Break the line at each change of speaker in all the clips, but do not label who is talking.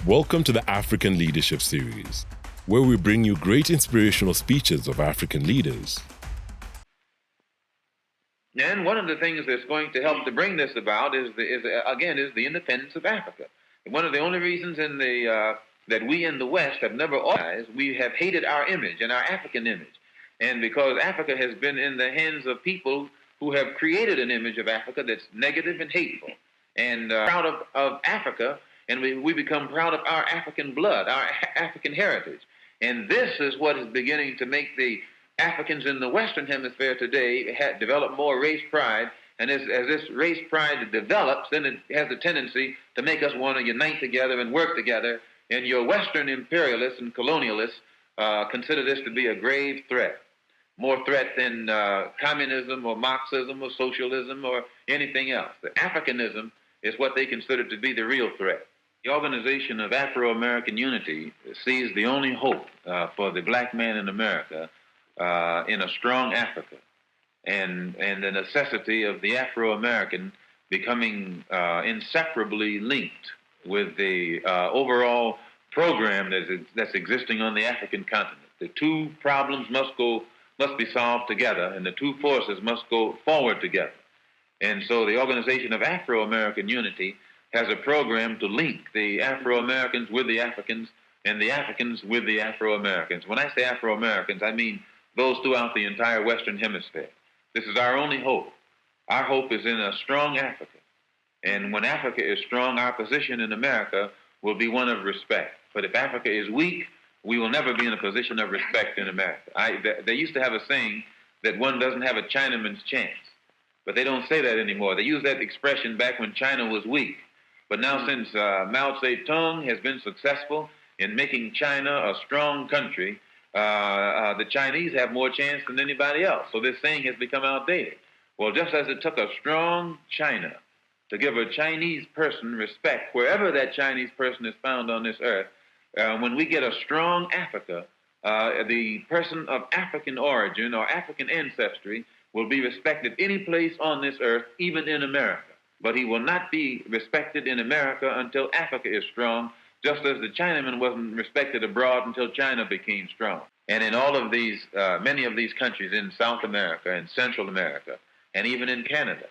Welcome to the African Leadership Series, where we bring you great inspirational speeches of African leaders.
And one of the things that's going to help to bring this about is the independence of Africa. One of the only reasons that we in the West have never organized, we have hated our image and our African image. And because Africa has been in the hands of people who have created an image of Africa that's negative and hateful. And proud of Africa, and we become proud of our African blood, our African heritage. And this is what is beginning to make the Africans in the Western Hemisphere today develop more race pride. And as this race pride develops, then it has a tendency to make us want to unite together and work together. And your Western imperialists and colonialists consider this to be a grave threat, more threat than communism or Marxism or socialism or anything else. The Africanism is what they consider to be the real threat. The Organization of Afro-American Unity sees the only hope for the black man in America in a strong Africa, and the necessity of the Afro-American becoming inseparably linked with the overall program that's existing on the African continent. The two problems must be solved together, and the two forces must go forward together. And so the Organization of Afro-American Unity has a program to link the Afro-Americans with the Africans and the Africans with the Afro-Americans. When I say Afro-Americans, I mean those throughout the entire Western Hemisphere. This is our only hope. Our hope is in a strong Africa. And when Africa is strong, our position in America will be one of respect. But if Africa is weak, we will never be in a position of respect in America. They used to have a saying that one doesn't have a Chinaman's chance. But they don't say that anymore. They used that expression back when China was weak. But now since Mao Zedong has been successful in making China a strong country, the Chinese have more chance than anybody else. So this saying has become outdated. Well, just as it took a strong China to give a Chinese person respect, wherever that Chinese person is found on this earth, when we get a strong Africa, the person of African origin or African ancestry will be respected any place on this earth, even in America. But he will not be respected in America until Africa is strong, just as the Chinaman wasn't respected abroad until China became strong. And in all of these, many of these countries in South America and Central America, and even in Canada,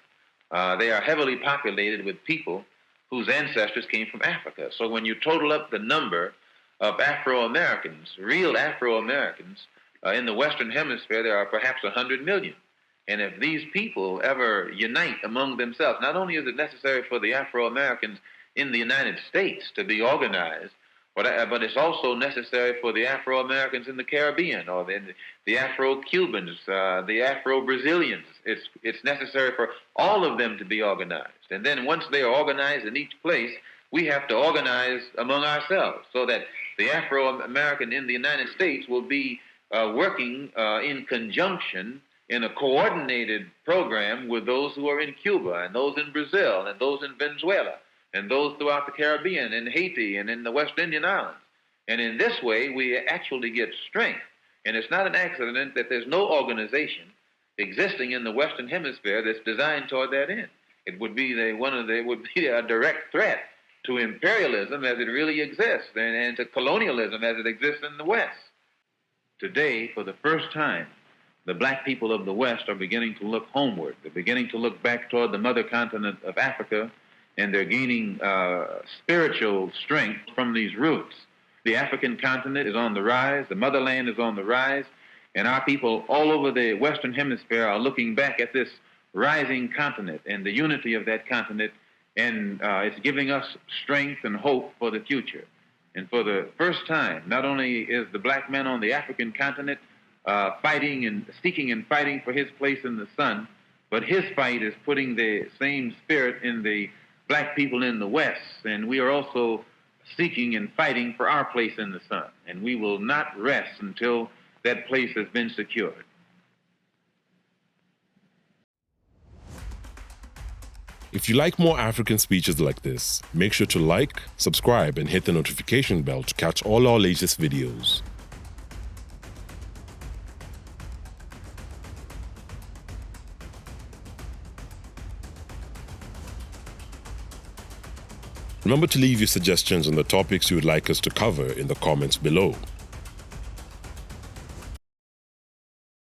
they are heavily populated with people whose ancestors came from Africa. So when you total up the number of Afro-Americans, real Afro-Americans, in the Western Hemisphere, there are perhaps 100 million. And if these people ever unite among themselves, not only is it necessary for the Afro-Americans in the United States to be organized, but it's also necessary for the Afro-Americans in the Caribbean, or the Afro-Cubans, the Afro-Brazilians. It's necessary for all of them to be organized. And then once they are organized in each place, we have to organize among ourselves so that the Afro-American in the United States will be working in conjunction in a coordinated program with those who are in Cuba and those in Brazil and those in Venezuela and those throughout the Caribbean and Haiti and in the West Indian Islands. And in this way, we actually get strength. And it's not an accident that there's no organization existing in the Western Hemisphere that's designed toward that end. It would be a direct threat to imperialism as it really exists and to colonialism as it exists in the West. Today, for the first time, the black people of the West are beginning to look homeward. They're beginning to look back toward the mother continent of Africa, and they're gaining spiritual strength from these roots. The African continent is on the rise, the motherland is on the rise, and our people all over the Western Hemisphere are looking back at this rising continent and the unity of that continent, and it's giving us strength and hope for the future. And for the first time, not only is the black man on the African continent fighting and seeking and fighting for his place in the sun, but his fight is putting the same spirit in the black people in the West, and we are also seeking and fighting for our place in the sun, and we will not rest until that place has been secured.
If you like more African speeches like this, make sure to like, subscribe, and hit the notification bell to catch all our latest videos. Remember to leave your suggestions on the topics you would like us to cover in the comments below.